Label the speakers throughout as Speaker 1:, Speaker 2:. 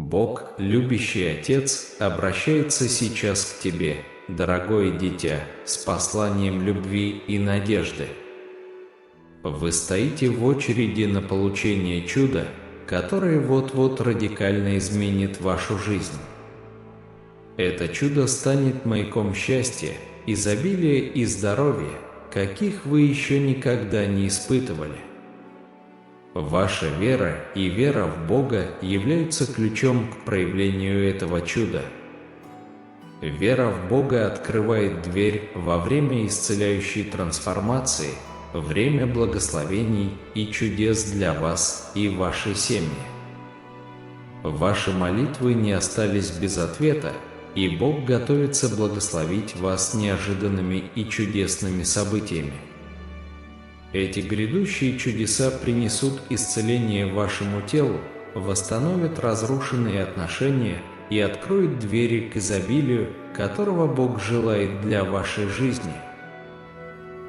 Speaker 1: Бог, любящий Отец, обращается сейчас к тебе, дорогое дитя, с посланием любви и надежды. Вы стоите в очереди на получение чуда, которое вот-вот радикально изменит вашу жизнь. Это чудо станет маяком счастья, изобилия и здоровья, каких вы еще никогда не испытывали. Ваша вера и вера в Бога являются ключом к проявлению этого чуда. Вера в Бога открывает дверь во время исцеляющей трансформации, время благословений и чудес для вас и вашей семьи. Ваши молитвы не остались без ответа, и Бог готовится благословить вас неожиданными и чудесными событиями. Эти грядущие чудеса принесут исцеление вашему телу, восстановят разрушенные отношения и откроют двери к изобилию, которого Бог желает для вашей жизни.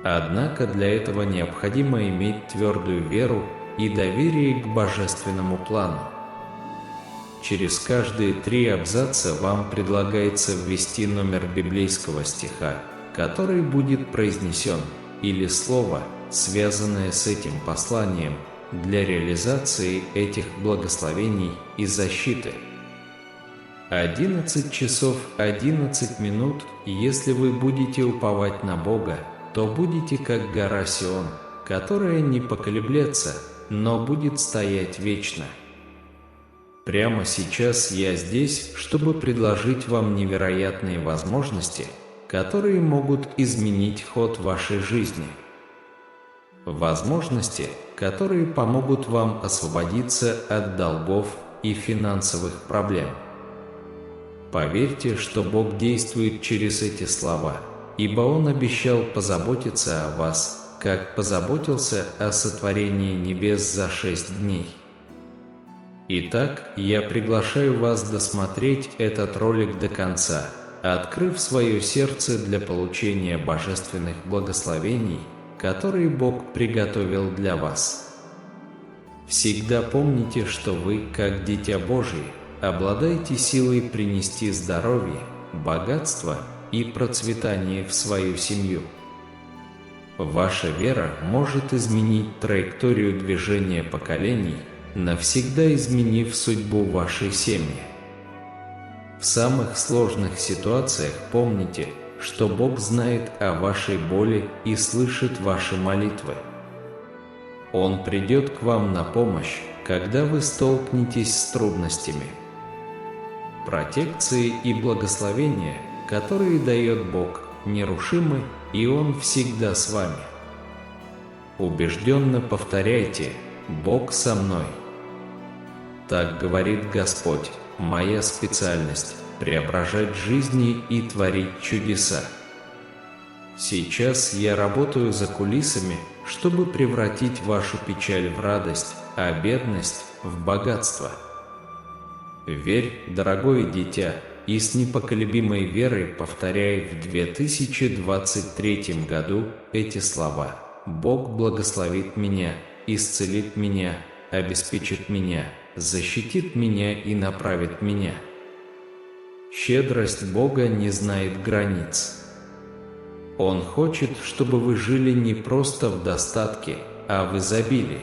Speaker 1: Однако для этого необходимо иметь твердую веру и доверие к божественному плану. Через каждые 3 абзаца вам предлагается ввести номер библейского стиха, который будет произнесен, или слово, связанное с этим посланием, для реализации этих благословений и защиты. 11 часов 11 минут, если вы будете уповать на Бога, то будете как гора Сион, которая не поколеблется, но будет стоять вечно. Прямо сейчас я здесь, чтобы предложить вам невероятные возможности, которые могут изменить ход вашей жизни. Возможности, которые помогут вам освободиться от долгов и финансовых проблем. Поверьте, что Бог действует через эти слова, ибо Он обещал позаботиться о вас, как позаботился о сотворении небес за 6 дней. Итак, я приглашаю вас досмотреть этот ролик до конца, открыв свое сердце для получения божественных благословений, которые Бог приготовил для вас. Всегда помните, что вы, как дитя Божие, обладаете силой принести здоровье, богатство и процветание в свою семью. Ваша вера может изменить траекторию движения поколений, навсегда изменив судьбу вашей семьи. В самых сложных ситуациях помните, что Бог знает о вашей боли и слышит ваши молитвы. Он придет к вам на помощь, когда вы столкнетесь с трудностями. Протекции и благословения, которые дает Бог, нерушимы, и Он всегда с вами. Убежденно повторяйте: «Бог со мной». Так говорит Господь: «Моя специальность – преображать жизни и творить чудеса». Сейчас я работаю за кулисами, чтобы превратить вашу печаль в радость, а бедность – в богатство. Верь, дорогое дитя, и с непоколебимой верой повторяй в 2023 году эти слова: «Бог благословит меня, исцелит меня, обеспечит меня, защитит меня и направит меня». Щедрость Бога не знает границ. Он хочет, чтобы вы жили не просто в достатке, а в изобилии.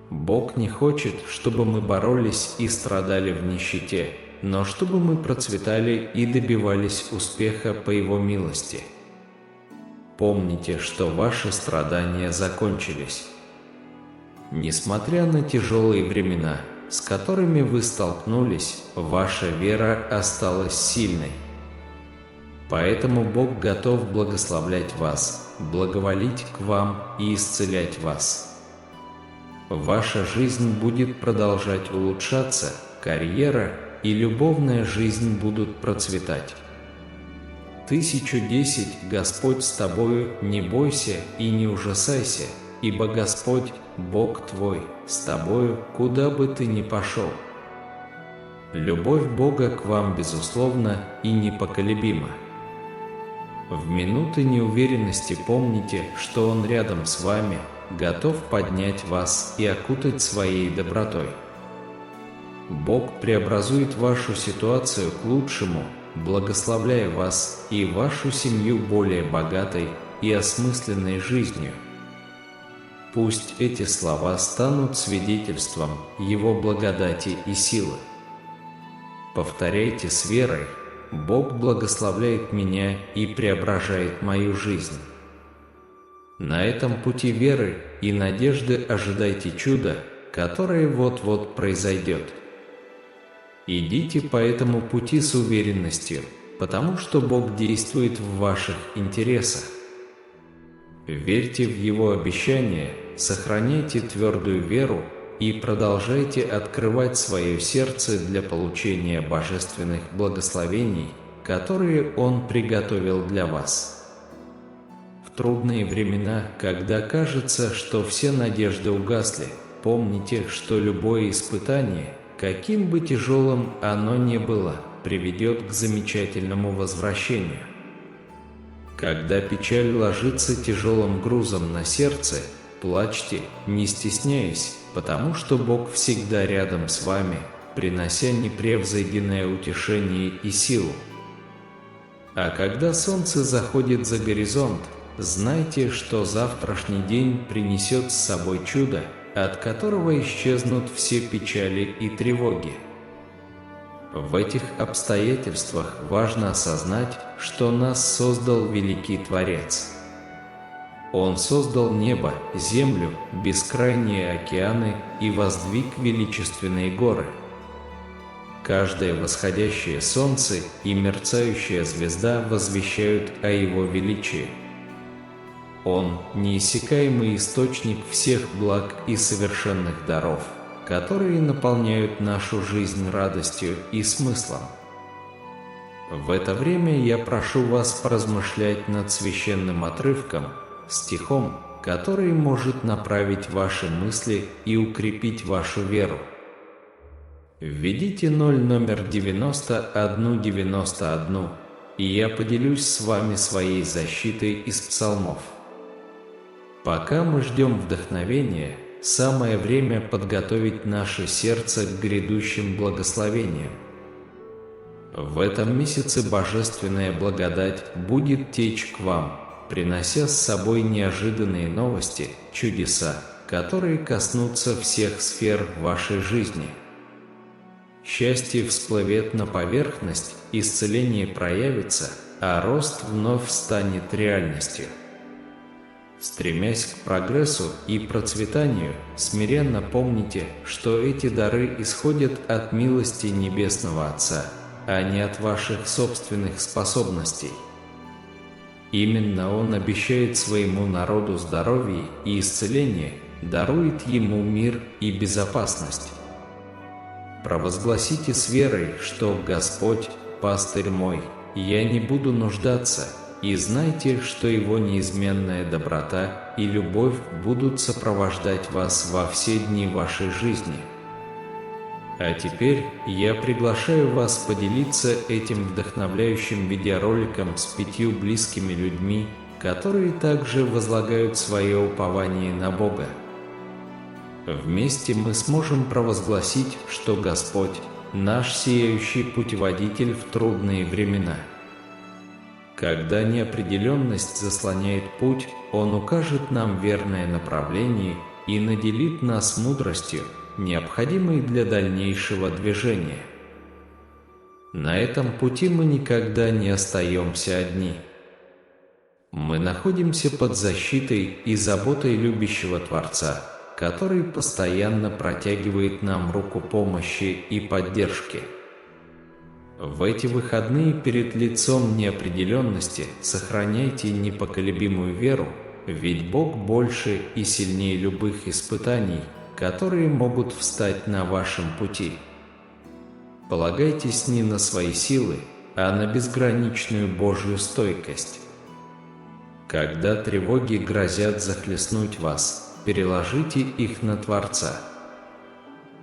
Speaker 1: Бог не хочет, чтобы мы боролись и страдали в нищете, но чтобы мы процветали и добивались успеха по Его милости. Помните, что ваши страдания закончились. Несмотря на тяжелые времена, с которыми вы столкнулись, ваша вера осталась сильной. Поэтому Бог готов благословлять вас, благоволить к вам и исцелять вас. Ваша жизнь будет продолжать улучшаться, карьера и любовная жизнь будут процветать. 1010 Господь с тобою, не бойся и не ужасайся, ибо Господь, Бог твой, с тобою, куда бы ты ни пошел. Любовь Бога к вам безусловна и непоколебима. В минуты неуверенности помните, что Он рядом с вами, готов поднять вас и окутать своей добротой. Бог преобразует вашу ситуацию к лучшему, благословляя вас и вашу семью более богатой и осмысленной жизнью. Пусть эти слова станут свидетельством Его благодати и силы. Повторяйте с верой: Бог благословляет меня и преображает мою жизнь. На этом пути веры и надежды ожидайте чуда, которое вот-вот произойдет. Идите по этому пути с уверенностью, потому что Бог действует в ваших интересах. Верьте в Его обещания, сохраняйте твердую веру и продолжайте открывать свое сердце для получения божественных благословений, которые Он приготовил для вас. В трудные времена, когда кажется, что все надежды угасли, помните, что любое испытание, каким бы тяжелым оно ни было, приведет к замечательному возвращению. Когда печаль ложится тяжелым грузом на сердце, плачьте, не стесняясь, потому что Бог всегда рядом с вами, принося непревзойденное утешение и силу. А когда солнце заходит за горизонт, знайте, что завтрашний день принесет с собой чудо, от которого исчезнут все печали и тревоги. В этих обстоятельствах важно осознать, что нас создал великий Творец. Он создал небо, землю, бескрайние океаны и воздвиг величественные горы. Каждое восходящее солнце и мерцающая звезда возвещают о Его величии. Он – неиссякаемый источник всех благ и совершенных даров, которые наполняют нашу жизнь радостью и смыслом. В это время я прошу вас поразмышлять над священным отрывком, стихом, который может направить ваши мысли и укрепить вашу веру. Введите номер 9191, и я поделюсь с вами своей защитой из псалмов. Пока мы ждем вдохновения, самое время подготовить наше сердце к грядущим благословениям. В этом месяце божественная благодать будет течь к вам, принося с собой неожиданные новости, чудеса, которые коснутся всех сфер вашей жизни. Счастье всплывет на поверхность, исцеление проявится, а рост вновь станет реальностью. Стремясь к прогрессу и процветанию, смиренно помните, что эти дары исходят от милости Небесного Отца, а не от ваших собственных способностей. Именно Он обещает своему народу здоровье и исцеление, дарует ему мир и безопасность. Провозгласите с верой, что Господь – пастырь мой, я не буду нуждаться, и знайте, что Его неизменная доброта и любовь будут сопровождать вас во все дни вашей жизни. А теперь я приглашаю вас поделиться этим вдохновляющим видеороликом с 5 близкими людьми, которые также возлагают свое упование на Бога. Вместе мы сможем провозгласить, что Господь – наш сияющий путеводитель в трудные времена. Когда неопределенность заслоняет путь, Он укажет нам верное направление и наделит нас мудростью, необходимой для дальнейшего движения. На этом пути мы никогда не остаемся одни. Мы находимся под защитой и заботой любящего Творца, который постоянно протягивает нам руку помощи и поддержки. В эти выходные перед лицом неопределенности сохраняйте непоколебимую веру, ведь Бог больше и сильнее любых испытаний, которые могут встать на вашем пути. Полагайтесь не на свои силы, а на безграничную Божью стойкость. Когда тревоги грозят захлестнуть вас, переложите их на Творца.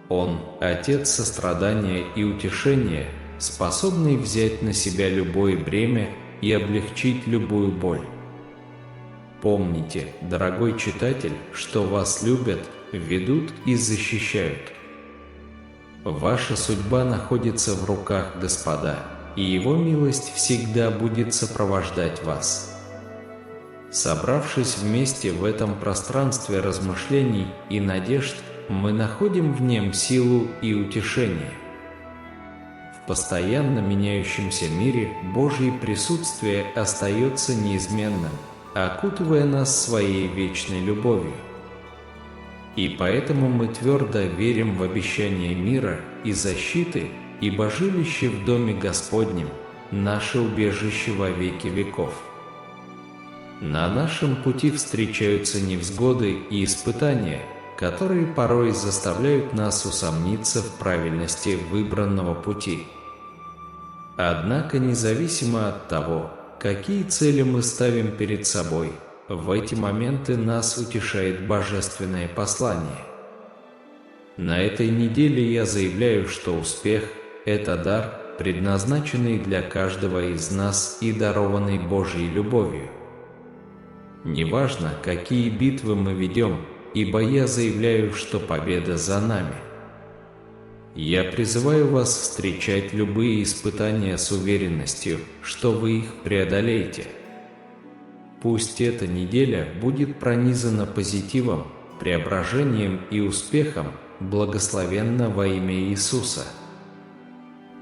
Speaker 1: Он – Отец сострадания и утешения, способный взять на себя любое бремя и облегчить любую боль. Помните, дорогой читатель, что вас любят, ведут и защищают. Ваша судьба находится в руках Господа, и Его милость всегда будет сопровождать вас. Собравшись вместе в этом пространстве размышлений и надежд, мы находим в нем силу и утешение. В постоянно меняющемся мире Божье присутствие остается неизменным, окутывая нас своей вечной любовью. И поэтому мы твердо верим в обещание мира и защиты, ибо жилище в Доме Господнем – наше убежище во веки веков. На нашем пути встречаются невзгоды и испытания, которые порой заставляют нас усомниться в правильности выбранного пути. Однако, независимо от того, какие цели мы ставим перед собой, в эти моменты нас утешает божественное послание. На этой неделе я заявляю, что успех – это дар, предназначенный для каждого из нас и дарованный Божьей любовью. Неважно, какие битвы мы ведем, ибо я заявляю, что победа за нами. Я призываю вас встречать любые испытания с уверенностью, что вы их преодолеете. Пусть эта неделя будет пронизана позитивом, преображением и успехом, благословенна во имя Иисуса.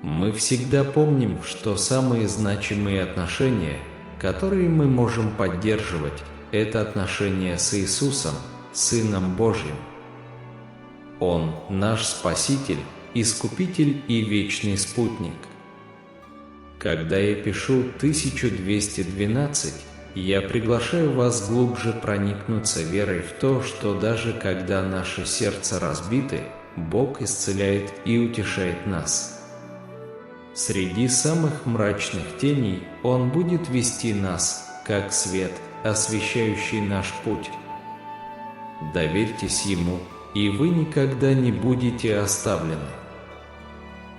Speaker 1: Мы всегда помним, что самые значимые отношения, которые мы можем поддерживать, это отношения с Иисусом, Сыном Божьим. Он – наш Спаситель, Искупитель и вечный спутник. Когда я пишу 1212, я приглашаю вас глубже проникнуться верой в то, что даже когда наши сердца разбиты, Бог исцеляет и утешает нас. Среди самых мрачных теней Он будет вести нас, как свет, освещающий наш путь. Доверьтесь Ему, и вы никогда не будете оставлены.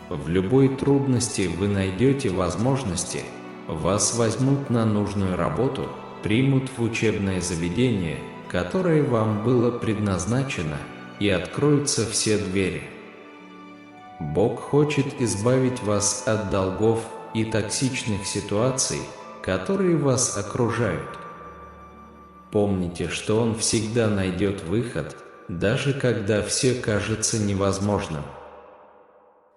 Speaker 1: В любой трудности вы найдете возможности, вас возьмут на нужную работу, примут в учебное заведение, которое вам было предназначено, и откроются все двери. Бог хочет избавить вас от долгов и токсичных ситуаций, которые вас окружают. Помните, что Он всегда найдет выход, даже когда все кажется невозможным.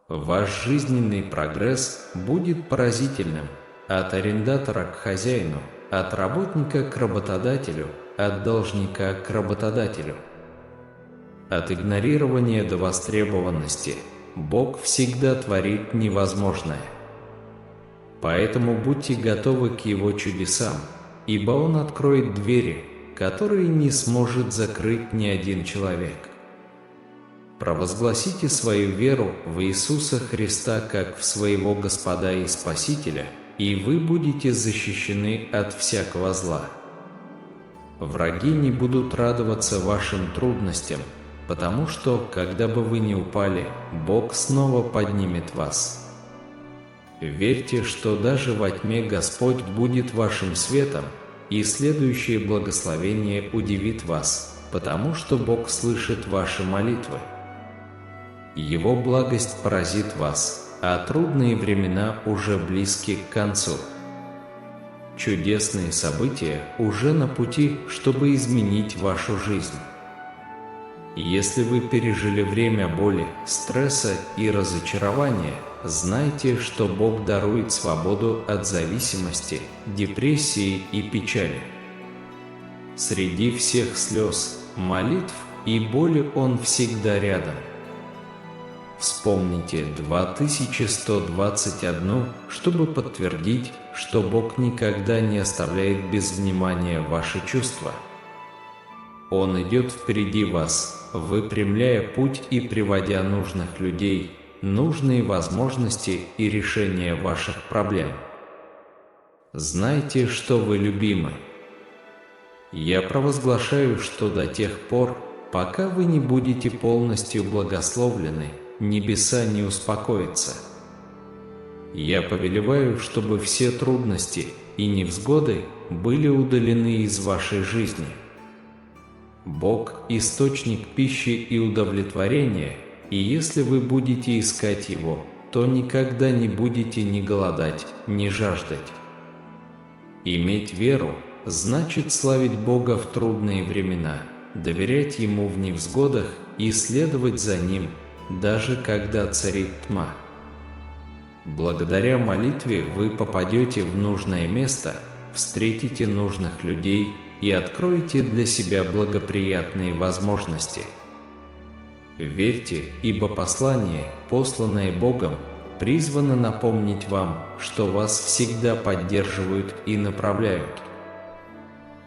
Speaker 1: Ваш жизненный прогресс будет поразительным, от арендатора к хозяину, от работника к работодателю, от должника к работодателю. От игнорирования до востребованности Бог всегда творит невозможное. Поэтому будьте готовы к Его чудесам, ибо Он откроет двери, которые не сможет закрыть ни один человек. Провозгласите свою веру в Иисуса Христа как в своего Господа и Спасителя, и вы будете защищены от всякого зла. Враги не будут радоваться вашим трудностям, потому что, когда бы вы ни упали, Бог снова поднимет вас. Верьте, что даже во тьме Господь будет вашим светом, и следующее благословение удивит вас, потому что Бог слышит ваши молитвы. Его благость поразит вас, а трудные времена уже близки к концу. Чудесные события уже на пути, чтобы изменить вашу жизнь. Если вы пережили время боли, стресса и разочарования, знайте, что Бог дарует свободу от зависимости, депрессии и печали. Среди всех слез, молитв и боли Он всегда рядом. Вспомните 2121, чтобы подтвердить, что Бог никогда не оставляет без внимания ваши чувства. Он идет впереди вас, выпрямляя путь и приводя нужных людей, нужные возможности и решения ваших проблем. Знайте, что вы любимы. Я провозглашаю, что до тех пор, пока вы не будете полностью благословлены, небеса не успокоятся. Я повелеваю, чтобы все трудности и невзгоды были удалены из вашей жизни. Бог – источник пищи и удовлетворения, и если вы будете искать Его, то никогда не будете ни голодать, ни жаждать. Иметь веру значит славить Бога в трудные времена, доверять Ему в невзгодах и следовать за Ним, даже когда царит тьма. Благодаря молитве вы попадете в нужное место, встретите нужных людей и откроете для себя благоприятные возможности. Верьте, ибо послание, посланное Богом, призвано напомнить вам, что вас всегда поддерживают и направляют.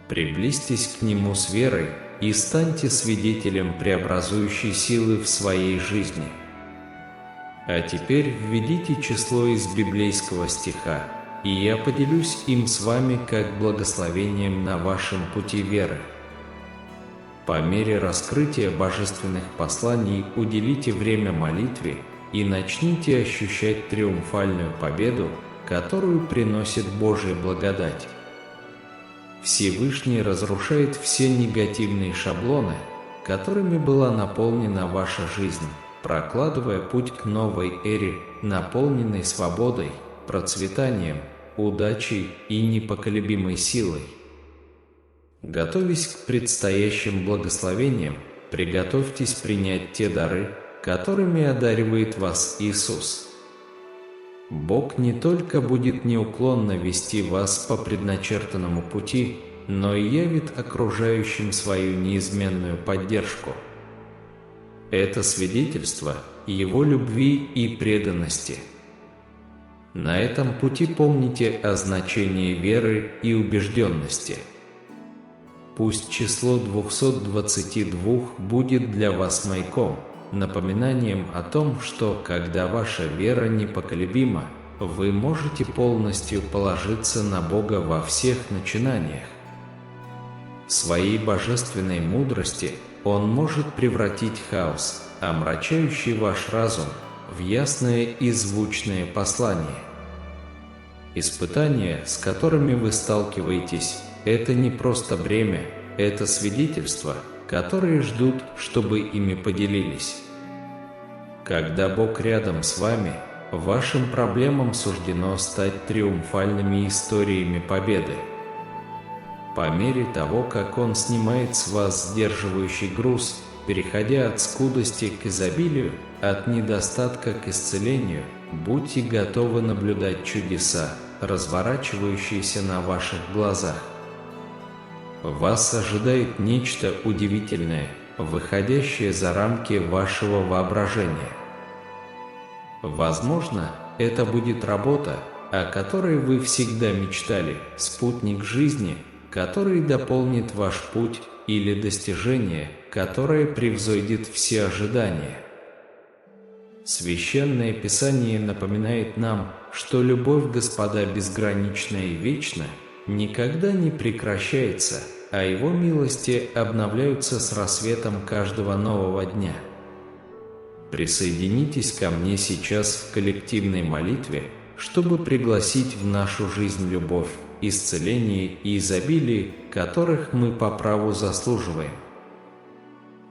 Speaker 1: Приблизьтесь к Нему с верой и станьте свидетелем преобразующей силы в своей жизни. А теперь введите число из библейского стиха, и я поделюсь им с вами как благословением на вашем пути веры. По мере раскрытия божественных посланий уделите время молитве и начните ощущать триумфальную победу, которую приносит Божья благодать. Всевышний разрушает все негативные шаблоны, которыми была наполнена ваша жизнь, прокладывая путь к новой эре, наполненной свободой, процветанием, удачей и непоколебимой силой. Готовясь к предстоящим благословениям, приготовьтесь принять те дары, которыми одаривает вас Иисус. Бог не только будет неуклонно вести вас по предначертанному пути, но и явит окружающим свою неизменную поддержку. Это свидетельство Его любви и преданности. На этом пути помните о значении веры и убежденности. Пусть число 222 будет для вас маяком, напоминанием о том, что, когда ваша вера непоколебима, вы можете полностью положиться на Бога во всех начинаниях. В своей божественной мудрости Он может превратить хаос, омрачающий ваш разум, в ясное и звучное послание. Испытания, с которыми вы сталкиваетесь, это не просто бремя, это свидетельства, которые ждут, чтобы ими поделились. Когда Бог рядом с вами, вашим проблемам суждено стать триумфальными историями победы. По мере того, как Он снимает с вас сдерживающий груз, переходя от скудости к изобилию, от недостатка к исцелению, будьте готовы наблюдать чудеса, разворачивающиеся на ваших глазах. Вас ожидает нечто удивительное, выходящее за рамки вашего воображения. Возможно, это будет работа, о которой вы всегда мечтали, спутник жизни, который дополнит ваш путь, или достижение, которое превзойдет все ожидания. Священное Писание напоминает нам, что любовь Господа безгранична и вечна, никогда не прекращается, а Его милости обновляются с рассветом каждого нового дня. Присоединитесь ко мне сейчас в коллективной молитве, чтобы пригласить в нашу жизнь любовь, исцеление и изобилие, которых мы по праву заслуживаем.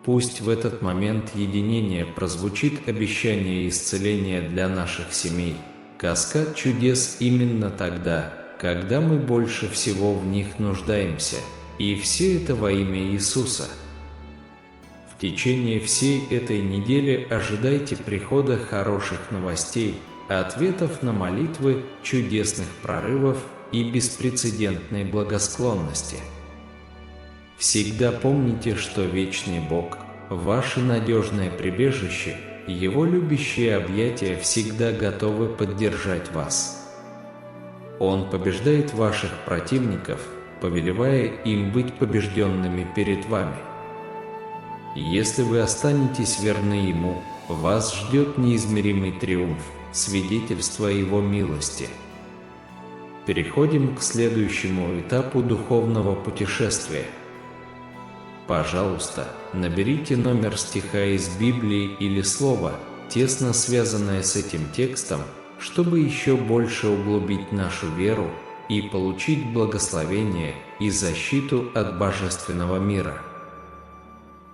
Speaker 1: Пусть в этот момент единения прозвучит обещание исцеления для наших семей, каскад чудес именно тогда, когда мы больше всего в них нуждаемся, и все это во имя Иисуса. В течение всей этой недели ожидайте прихода хороших новостей, ответов на молитвы, чудесных прорывов и беспрецедентной благосклонности. Всегда помните, что вечный Бог, ваше надежное прибежище, Его любящие объятия всегда готовы поддержать вас. Он побеждает ваших противников, повелевая им быть побежденными перед вами. Если вы останетесь верны Ему, вас ждет неизмеримый триумф, свидетельство Его милости. Переходим к следующему этапу духовного путешествия. Пожалуйста, наберите номер стиха из Библии или слова, тесно связанное с этим текстом, чтобы еще больше углубить нашу веру и получить благословение и защиту от божественного мира.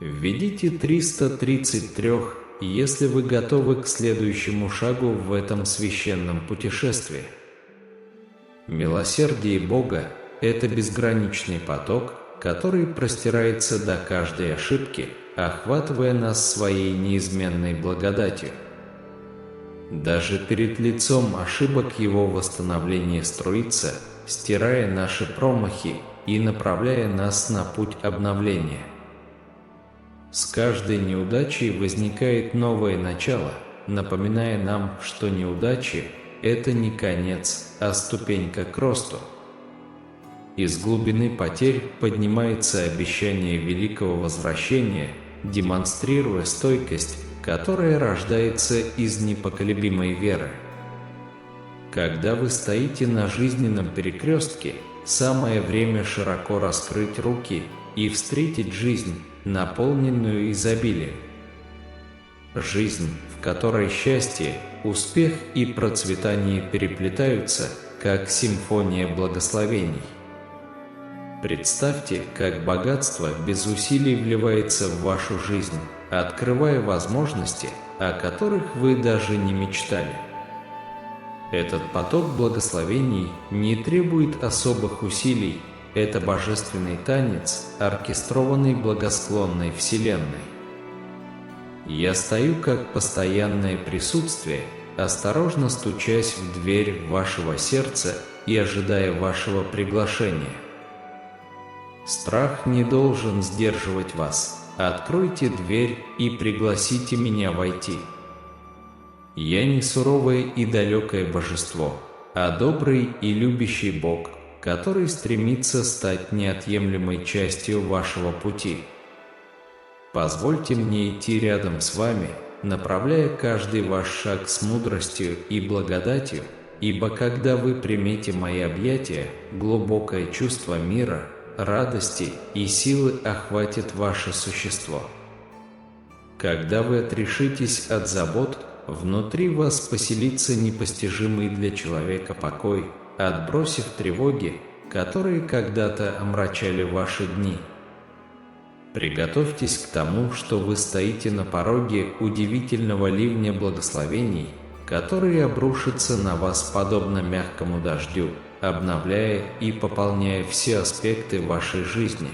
Speaker 1: Введите 333 если вы готовы к следующему шагу в этом священном путешествии. Милосердие Бога – это безграничный поток, который простирается до каждой ошибки, охватывая нас своей неизменной благодатью. Даже перед лицом ошибок Его восстановление струится, стирая наши промахи и направляя нас на путь обновления. С каждой неудачей возникает новое начало, напоминая нам, что неудачи – это не конец, а ступенька к росту. Из глубины потерь поднимается обещание великого возвращения, демонстрируя стойкость, которая рождается из непоколебимой веры. Когда вы стоите на жизненном перекрестке, самое время широко раскрыть руки и встретить жизнь, наполненную изобилием. Жизнь, в которой счастье, успех и процветание переплетаются, как симфония благословений. Представьте, как богатство без усилий вливается в вашу жизнь, открывая возможности, о которых вы даже не мечтали. Этот поток благословений не требует особых усилий, это божественный танец, оркестрованный благосклонной Вселенной. Я стою как постоянное присутствие, осторожно стучась в дверь вашего сердца и ожидая вашего приглашения. Страх не должен сдерживать вас. Откройте дверь и пригласите меня войти. Я не суровое и далекое божество, а добрый и любящий Бог, который стремится стать неотъемлемой частью вашего пути. Позвольте мне идти рядом с вами, направляя каждый ваш шаг с мудростью и благодатью, ибо когда вы примете мои объятия, глубокое чувство мира, радости и силы охватит ваше существо. Когда вы отрешитесь от забот, внутри вас поселится непостижимый для человека покой, отбросив тревоги, которые когда-то омрачали ваши дни. Приготовьтесь к тому, что вы стоите на пороге удивительного ливня благословений, который обрушится на вас подобно мягкому дождю, обновляя и пополняя все аспекты вашей жизни.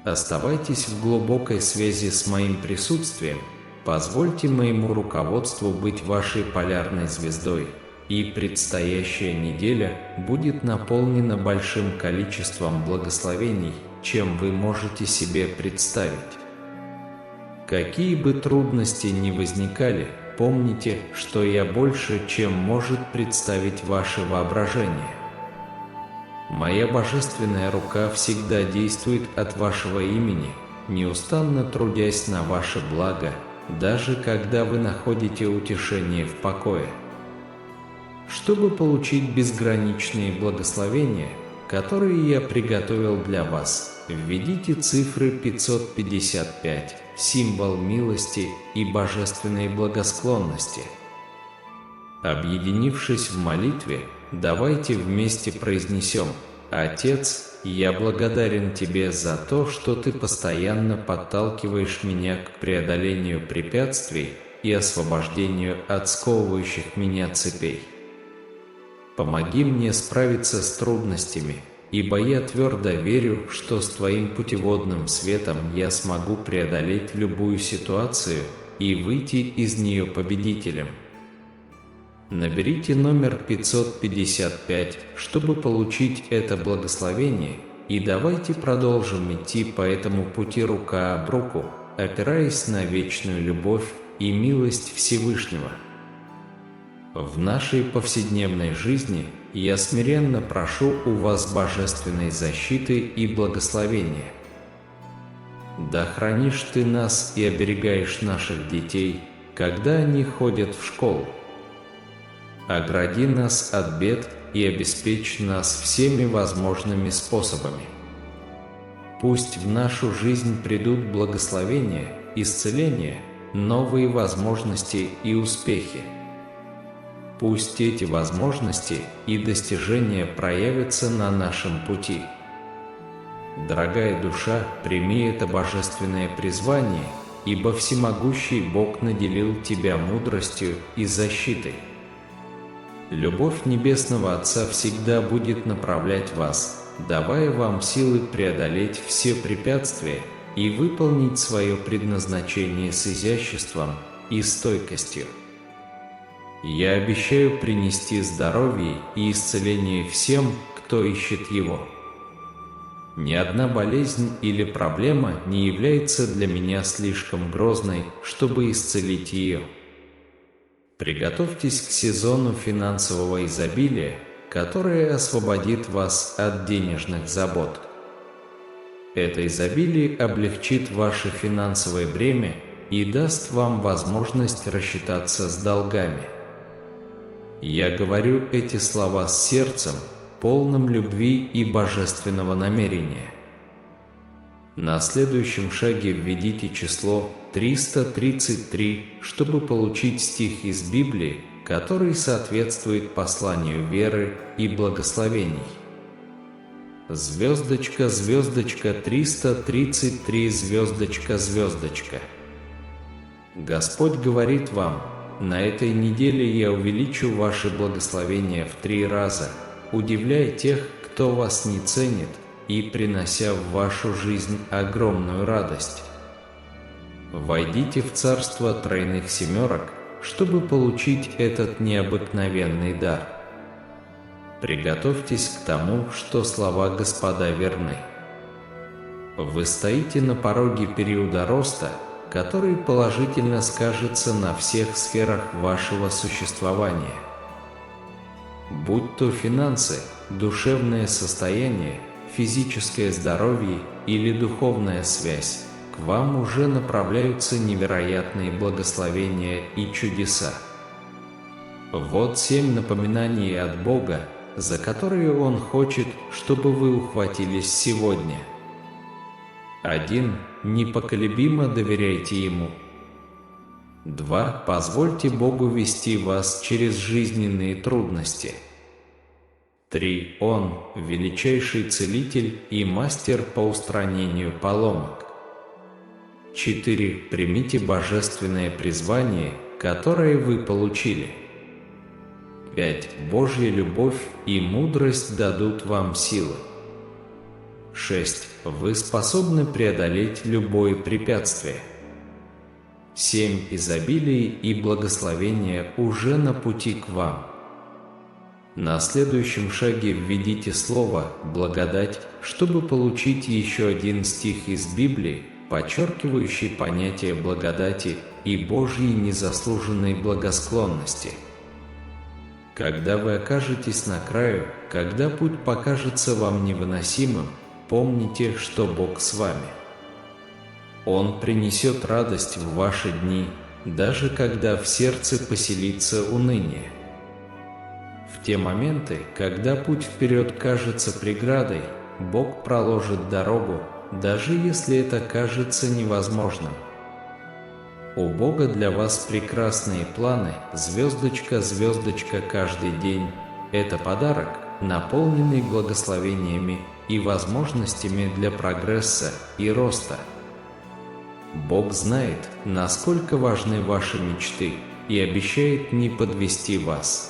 Speaker 1: Оставайтесь в глубокой связи с моим присутствием, позвольте моему руководству быть вашей полярной звездой, и предстоящая неделя будет наполнена большим количеством благословений, чем вы можете себе представить. Какие бы трудности ни возникали, помните, что я больше, чем может представить ваше воображение. Моя божественная рука всегда действует от вашего имени, неустанно трудясь на ваше благо, даже когда вы находите утешение в покое. Чтобы получить безграничные благословения, которые я приготовил для вас, введите цифры 555, символ милости и божественной благосклонности. Объединившись в молитве, давайте вместе произнесем: «Отец, я благодарен Тебе за то, что Ты постоянно подталкиваешь меня к преодолению препятствий и освобождению от сковывающих меня цепей. Помоги мне справиться с трудностями, ибо я твердо верю, что с Твоим путеводным светом я смогу преодолеть любую ситуацию и выйти из нее победителем». Наберите номер 555, чтобы получить это благословение, и давайте продолжим идти по этому пути рука об руку, опираясь на вечную любовь и милость Всевышнего. В нашей повседневной жизни я смиренно прошу у вас божественной защиты и благословения. Да хранишь Ты нас и оберегаешь наших детей, когда они ходят в школу. Огради нас от бед и обеспечь нас всеми возможными способами. Пусть в нашу жизнь придут благословения, исцеления, новые возможности и успехи. Пусть эти возможности и достижения проявятся на нашем пути. Дорогая душа, прими это божественное призвание ибо всемогущий Бог наделил тебя мудростью и защитой. Любовь Небесного Отца всегда будет направлять вас, давая вам силы преодолеть все препятствия и выполнить свое предназначение с изяществом и стойкостью. Я обещаю принести здоровье и исцеление всем, кто ищет его. Ни одна болезнь или проблема не является для меня слишком грозной, чтобы исцелить ее. Приготовьтесь к сезону финансового изобилия, которое освободит вас от денежных забот. Это изобилие облегчит ваше финансовое бремя и даст вам возможность рассчитаться с долгами. Я говорю эти слова с сердцем, полным любви и божественного намерения. На следующем шаге введите число 333, чтобы получить стих из Библии, который соответствует посланию веры и благословений. Звездочка, звездочка, 333, звездочка, звездочка. Господь говорит вам: на этой неделе я увеличу ваши благословения в 3 раза, удивляя тех, кто вас не ценит, и принося в вашу жизнь огромную радость. Войдите в царство тройных семерок, чтобы получить этот необыкновенный дар. Приготовьтесь к тому, что слова Господа верны. Вы стоите на пороге периода роста, который положительно скажется на всех сферах вашего существования. Будь то финансы, душевное состояние, физическое здоровье или духовная связь, к вам уже направляются невероятные благословения и чудеса. Вот 7 напоминаний от Бога, за которые Он хочет, чтобы вы ухватились сегодня. 1. Непоколебимо доверяйте Ему. 2. Позвольте Богу вести вас через жизненные трудности. 3. Он – величайший целитель и мастер по устранению поломок. 4. Примите божественное призвание, которое вы получили. 5. Божья любовь и мудрость дадут вам силы. 6. Вы способны преодолеть любое препятствие. 7. Изобилие и благословение уже на пути к вам. На следующем шаге введите слово «благодать», чтобы получить еще один стих из Библии, подчеркивающий понятие благодати и Божьей незаслуженной благосклонности. Когда вы окажетесь на краю, когда путь покажется вам невыносимым, помните, что Бог с вами. Он принесет радость в ваши дни, даже когда в сердце поселится уныние. В те моменты, когда путь вперед кажется преградой, Бог проложит дорогу, даже если это кажется невозможным. У Бога для вас прекрасные планы, звездочка, звездочка, каждый день. Это подарок, наполненный благословениями и возможностями для прогресса и роста. Бог знает, насколько важны ваши мечты, и обещает не подвести вас.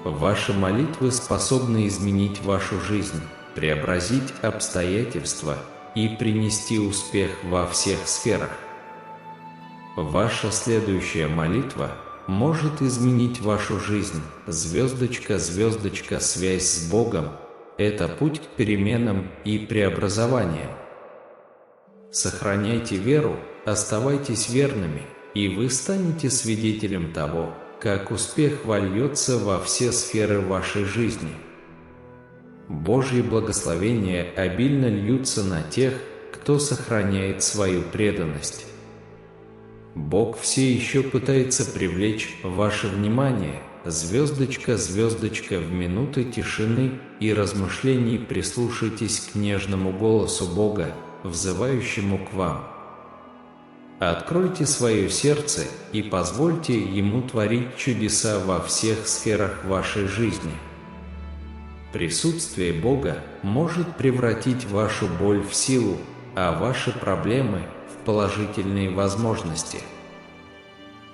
Speaker 1: Ваши молитвы способны изменить вашу жизнь, преобразить обстоятельства и принести успех во всех сферах. Ваша следующая молитва может изменить вашу жизнь. Звездочка, звездочка, связь с Богом – это путь к переменам и преобразованиям. Сохраняйте веру, оставайтесь верными, и вы станете свидетелем того, как успех вольется во все сферы вашей жизни. Божьи благословения обильно льются на тех, кто сохраняет свою преданность. Бог все еще пытается привлечь ваше внимание. Звездочка, звездочка, в минуты тишины и размышлений прислушайтесь к нежному голосу Бога, взывающему к вам. Откройте свое сердце и позвольте Ему творить чудеса во всех сферах вашей жизни. Присутствие Бога может превратить вашу боль в силу, а ваши проблемы – в положительные возможности.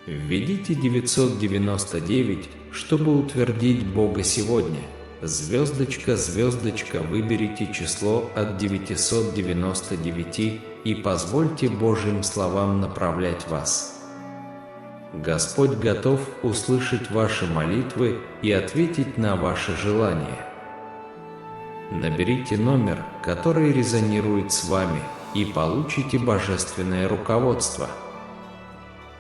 Speaker 1: Введите 999, чтобы утвердить Бога сегодня. Звездочка, звездочка, выберите число от 999 и позвольте Божьим словам направлять вас. Господь готов услышать ваши молитвы и ответить на ваши желания. Наберите номер, который резонирует с вами, и получите божественное руководство.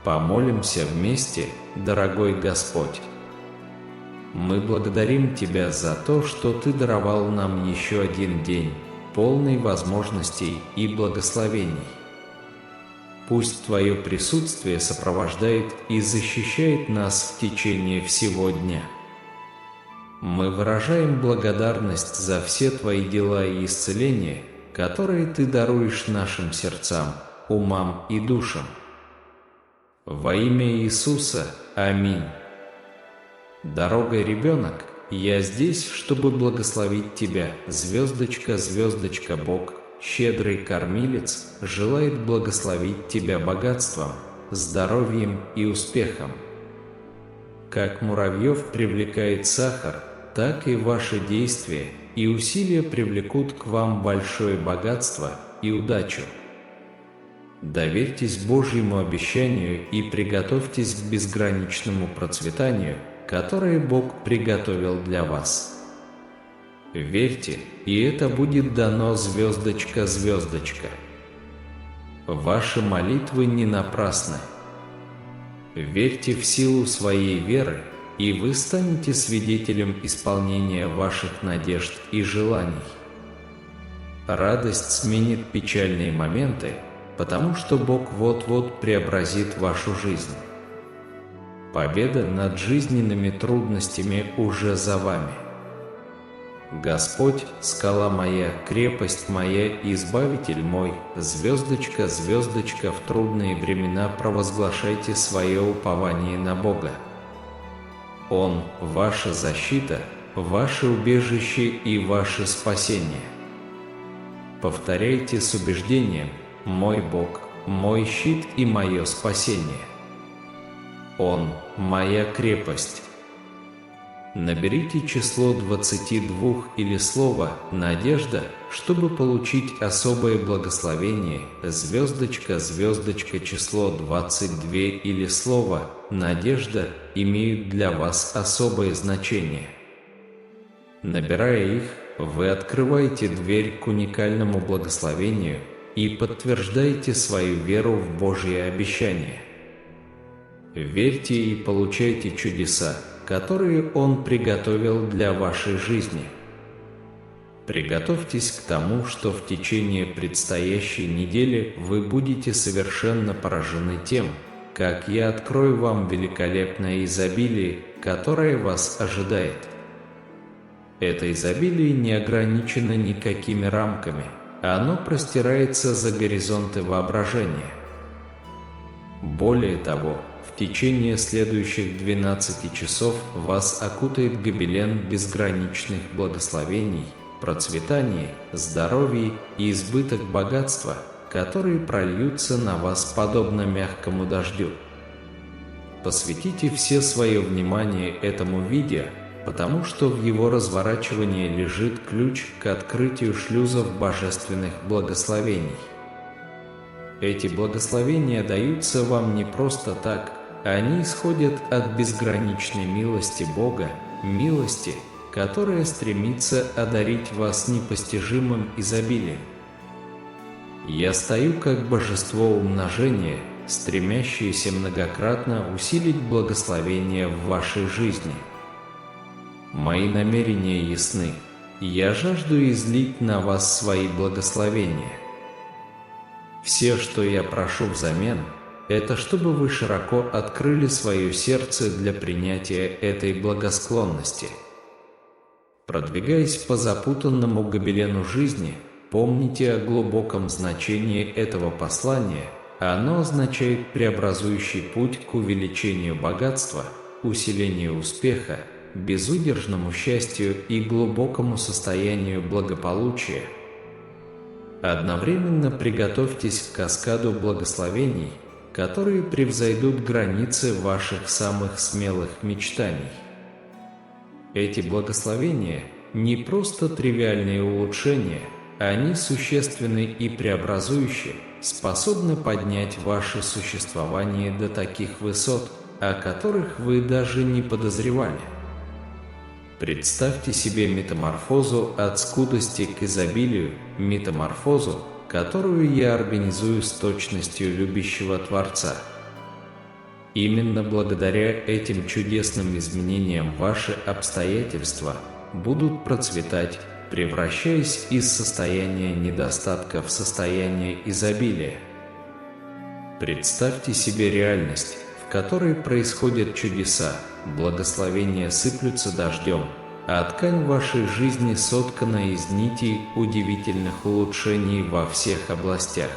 Speaker 1: Помолимся вместе, дорогой Господь. Мы благодарим Тебя за то, что Ты даровал нам еще один день, полный возможностей и благословений. Пусть Твое присутствие сопровождает и защищает нас в течение всего дня. Мы выражаем благодарность за все Твои дела и исцеления, которые Ты даруешь нашим сердцам, умам и душам. Во имя Иисуса. Аминь. Дорогой ребенок, я здесь, чтобы благословить тебя. Звездочка, звездочка, Бог, щедрый кормилец, желает благословить тебя богатством, здоровьем и успехом. Как муравьев привлекает сахар, так и ваши действия и усилия привлекут к вам большое богатство и удачу. Доверьтесь Божьему обещанию и приготовьтесь к безграничному процветанию, которое Бог приготовил для вас. Верьте, и это будет дано. Звездочка, звездочка. Ваши молитвы не напрасны. Верьте в силу своей веры, и вы станете свидетелем исполнения ваших надежд и желаний. Радость сменит печальные моменты, потому что Бог вот-вот преобразит вашу жизнь. Победа над жизненными трудностями уже за вами. Господь, скала моя, крепость моя, избавитель мой, звездочка, звездочка, в трудные времена провозглашайте свое упование на Бога. Он – ваша защита, ваше убежище и ваше спасение. Повторяйте с убеждением: «Мой Бог, мой щит и мое спасение. Он – моя крепость». Наберите число 22 или слово «надежда», чтобы получить особое благословение. Звездочка, звездочка, число 22 или слово «надежда» имеют для вас особое значение. Набирая их, вы открываете дверь к уникальному благословению и подтверждаете свою веру в Божье обещание. Верьте и получайте чудеса, которые Он приготовил для вашей жизни. Приготовьтесь к тому, что в течение предстоящей недели вы будете совершенно поражены тем, как я открою вам великолепное изобилие, которое вас ожидает. Это изобилие не ограничено никакими рамками, оно простирается за горизонты воображения. Более того, в течение следующих 12 часов вас окутает гобелен безграничных благословений, процветания, здоровья и избыток богатства, которые прольются на вас подобно мягкому дождю. Посвятите все свое внимание этому видео, потому что в его разворачивании лежит ключ к открытию шлюзов божественных благословений. Эти благословения даются вам не просто так, они исходят от безграничной милости Бога, милости, которая стремится одарить вас непостижимым изобилием. Я стою как божество умножения, стремящееся многократно усилить благословение в вашей жизни. Мои намерения ясны, я жажду излить на вас свои благословения. Все, что я прошу взамен, это чтобы вы широко открыли свое сердце для принятия этой благосклонности. Продвигаясь по запутанному гобелену жизни, помните о глубоком значении этого послания. Оно означает преобразующий путь к увеличению богатства, усилению успеха, безудержному счастью и глубокому состоянию благополучия. Одновременно приготовьтесь к каскаду благословений, которые превзойдут границы ваших самых смелых мечтаний. Эти благословения не просто тривиальные улучшения, они существенны и преобразующие, способны поднять ваше существование до таких высот, о которых вы даже не подозревали. Представьте себе метаморфозу от скудости к изобилию, метаморфозу, которую я организую с точностью любящего Творца. Именно благодаря этим чудесным изменениям ваши обстоятельства будут процветать, превращаясь из состояния недостатка в состояние изобилия. Представьте себе реальность, в которой происходят чудеса, благословения сыплются дождем, а ткань вашей жизни соткана из нитей удивительных улучшений во всех областях.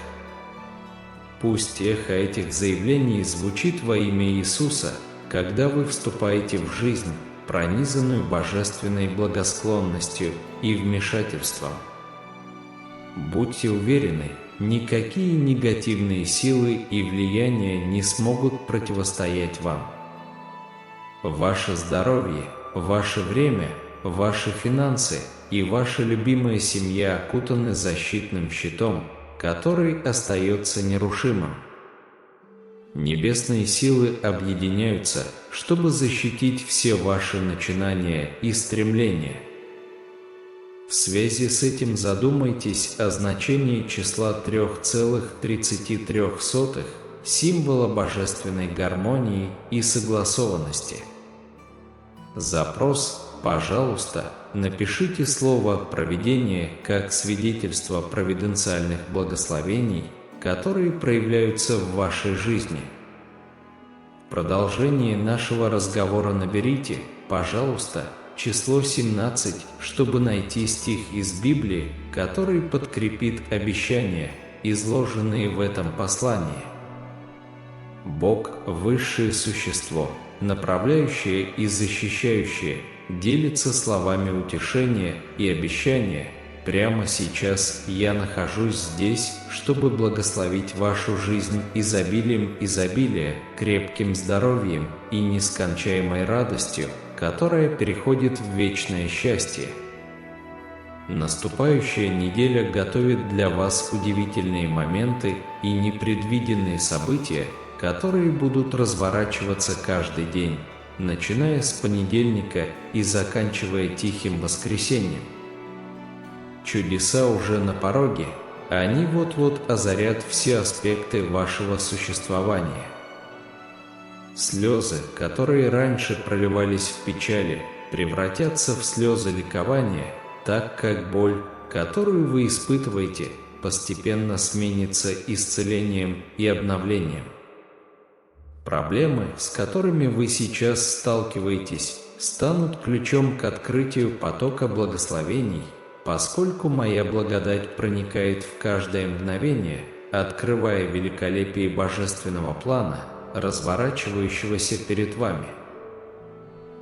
Speaker 1: Пусть эхо этих заявлений звучит во имя Иисуса, когда вы вступаете в жизнь, пронизанную божественной благосклонностью и вмешательством. Будьте уверены, никакие негативные силы и влияния не смогут противостоять вам. Ваше здоровье, ваше время, ваши финансы и ваша любимая семья окутаны защитным щитом, который остается нерушимым. Небесные силы объединяются, чтобы защитить все ваши начинания и стремления. В связи с этим задумайтесь о значении числа 3,33, символа божественной гармонии и согласованности. Запрос, пожалуйста, напишите слово «провидение» как свидетельство провиденциальных благословений, которые проявляются в вашей жизни. В продолжении нашего разговора наберите, пожалуйста, число 17, чтобы найти стих из Библии, который подкрепит обещания, изложенные в этом послании. Бог – высшее существо, направляющее и защищающее, делится словами утешения и обещания. Прямо сейчас я нахожусь здесь, чтобы благословить вашу жизнь изобилием изобилия, крепким здоровьем и нескончаемой радостью, которая переходит в вечное счастье. Наступающая неделя готовит для вас удивительные моменты и непредвиденные события, которые будут разворачиваться каждый день, начиная с понедельника и заканчивая тихим воскресеньем. Чудеса уже на пороге, они вот-вот озарят все аспекты вашего существования. Слезы, которые раньше проливались в печали, превратятся в слезы ликования, так как боль, которую вы испытываете, постепенно сменится исцелением и обновлением. Проблемы, с которыми вы сейчас сталкиваетесь, станут ключом к открытию потока благословений, поскольку моя благодать проникает в каждое мгновение, открывая великолепие божественного плана, разворачивающегося перед вами.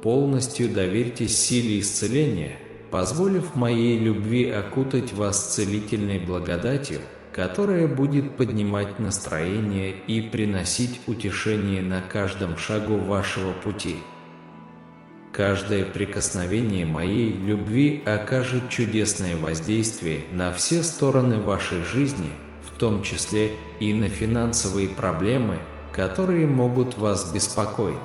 Speaker 1: Полностью доверьтесь силе исцеления, позволив моей любви окутать вас целительной благодатью, которая будет поднимать настроение и приносить утешение на каждом шагу вашего пути. Каждое прикосновение моей любви окажет чудесное воздействие на все стороны вашей жизни, в том числе и на финансовые проблемы, которые могут вас беспокоить.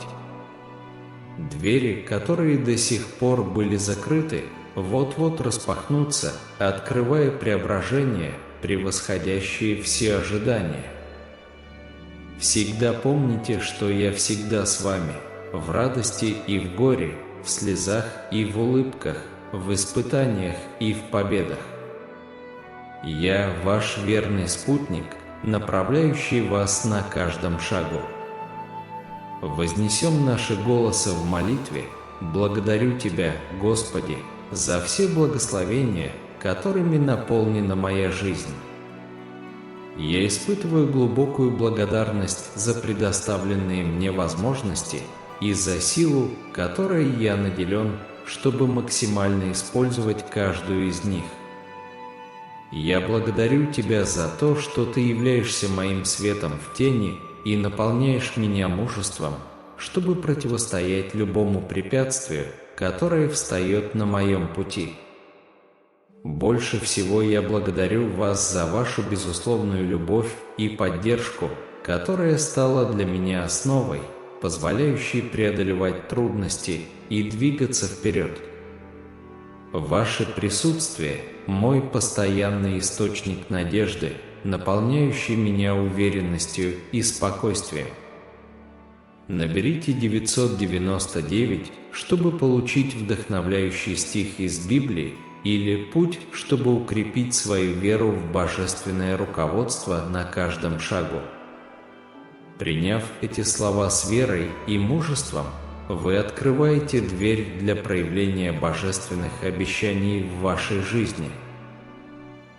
Speaker 1: Двери, которые до сих пор были закрыты, вот-вот распахнутся, открывая преображения, превосходящие все ожидания. Всегда помните, что я всегда с вами, в радости и в горе, в слезах и в улыбках, в испытаниях и в победах. Я ваш верный спутник, направляющий вас на каждом шагу. Вознесем наши голоса в молитве. Благодарю Тебя, Господи, за все благословения, которыми наполнена моя жизнь. Я испытываю глубокую благодарность за предоставленные мне возможности и за силу, которой я наделен, чтобы максимально использовать каждую из них. Я благодарю Тебя за то, что Ты являешься моим светом в тени и наполняешь меня мужеством, чтобы противостоять любому препятствию, которое встает на моем пути. Больше всего я благодарю Вас за Вашу безусловную любовь и поддержку, которая стала для меня основой, позволяющей преодолевать трудности и двигаться вперед. Ваше присутствие – мой постоянный источник надежды, наполняющий меня уверенностью и спокойствием. Наберите 999, чтобы получить вдохновляющий стих из Библии, или путь, чтобы укрепить свою веру в божественное руководство на каждом шагу. Приняв эти слова с верой и мужеством, вы открываете дверь для проявления божественных обещаний в вашей жизни.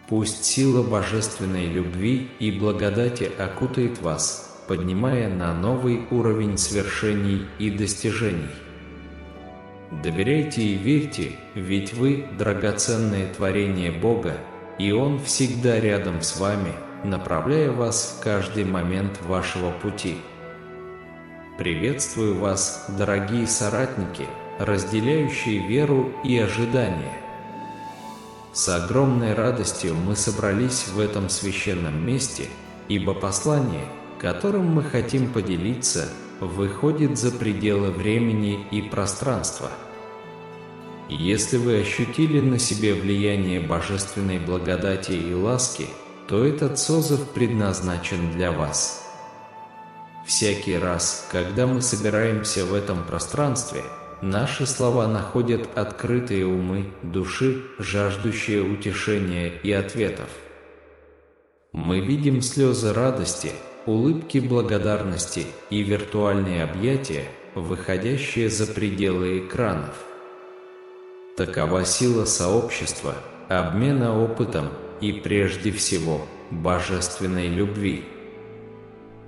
Speaker 1: Пусть сила божественной любви и благодати окутает вас, поднимая на новый уровень свершений и достижений. Доверяйте и верьте, ведь вы – драгоценное творение Бога, и Он всегда рядом с вами, направляя вас в каждый момент вашего пути. Приветствую вас, дорогие соратники, разделяющие веру и ожидание. С огромной радостью мы собрались в этом священном месте, ибо послание, которым мы хотим поделиться, выходит за пределы времени и пространства. Если вы ощутили на себе влияние божественной благодати и ласки, то этот созыв предназначен для вас. Всякий раз, когда мы собираемся в этом пространстве, наши слова находят открытые умы души, жаждущие утешения и ответов. Мы видим слезы радости, улыбки благодарности и виртуальные объятия, выходящие за пределы экранов. Такова сила сообщества, обмена опытом и, прежде всего, божественной любви.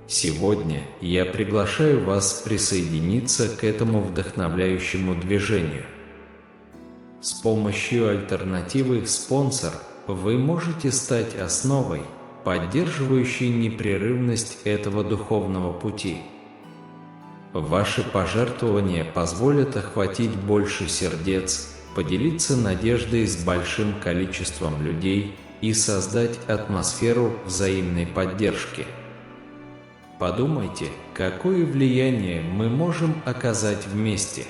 Speaker 1: Сегодня я приглашаю вас присоединиться к этому вдохновляющему движению. С помощью альтернативы «Спонсор» вы можете стать основой, поддерживающей непрерывность этого духовного пути. Ваши пожертвования позволят охватить больше сердец, поделиться надеждой с большим количеством людей и создать атмосферу взаимной поддержки. Подумайте, какое влияние мы можем оказать вместе.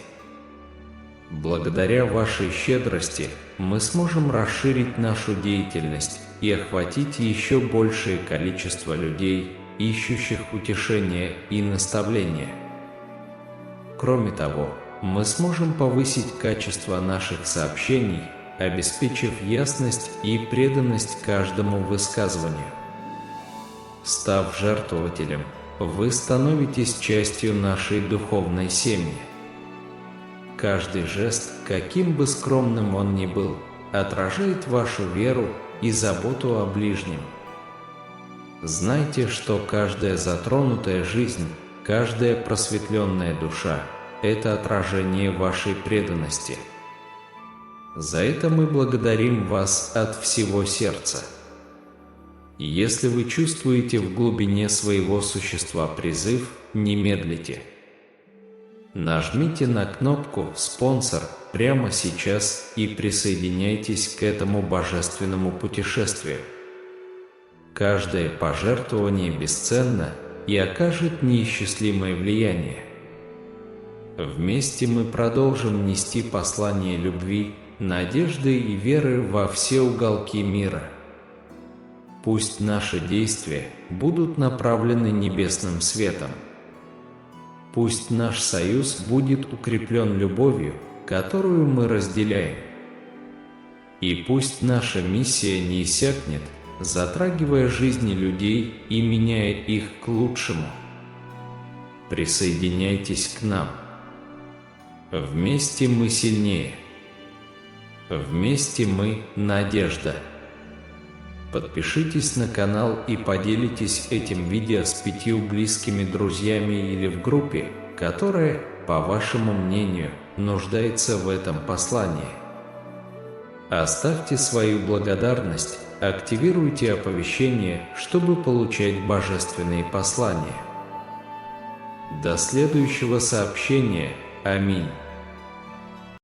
Speaker 1: Благодаря вашей щедрости мы сможем расширить нашу деятельность и охватить еще большее количество людей, ищущих утешения и наставления. Кроме того, мы сможем повысить качество наших сообщений, обеспечив ясность и преданность каждому высказыванию. Став жертвователем, вы становитесь частью нашей духовной семьи. Каждый жест, каким бы скромным он ни был, отражает вашу веру и заботу о ближнем. Знайте, что каждая затронутая жизнь, каждая просветленная душа – это отражение вашей преданности. За это мы благодарим вас от всего сердца. Если вы чувствуете в глубине своего существа призыв, не медлите. Нажмите на кнопку «Спонсор» прямо сейчас и присоединяйтесь к этому божественному путешествию. Каждое пожертвование бесценно и окажет неисчислимое влияние. Вместе мы продолжим нести послание любви, надежды и веры во все уголки мира. Пусть наши действия будут направлены небесным светом. Пусть наш союз будет укреплен любовью, которую мы разделяем. И пусть наша миссия не иссякнет, затрагивая жизни людей и меняя их к лучшему. Присоединяйтесь к нам. Вместе мы сильнее. Вместе мы – надежда. Подпишитесь на канал и поделитесь этим видео с 5 близкими друзьями или в группе, которая, по вашему мнению, нуждается в этом послании. Оставьте свою благодарность, активируйте оповещения, чтобы получать божественные послания. До следующего сообщения. Аминь.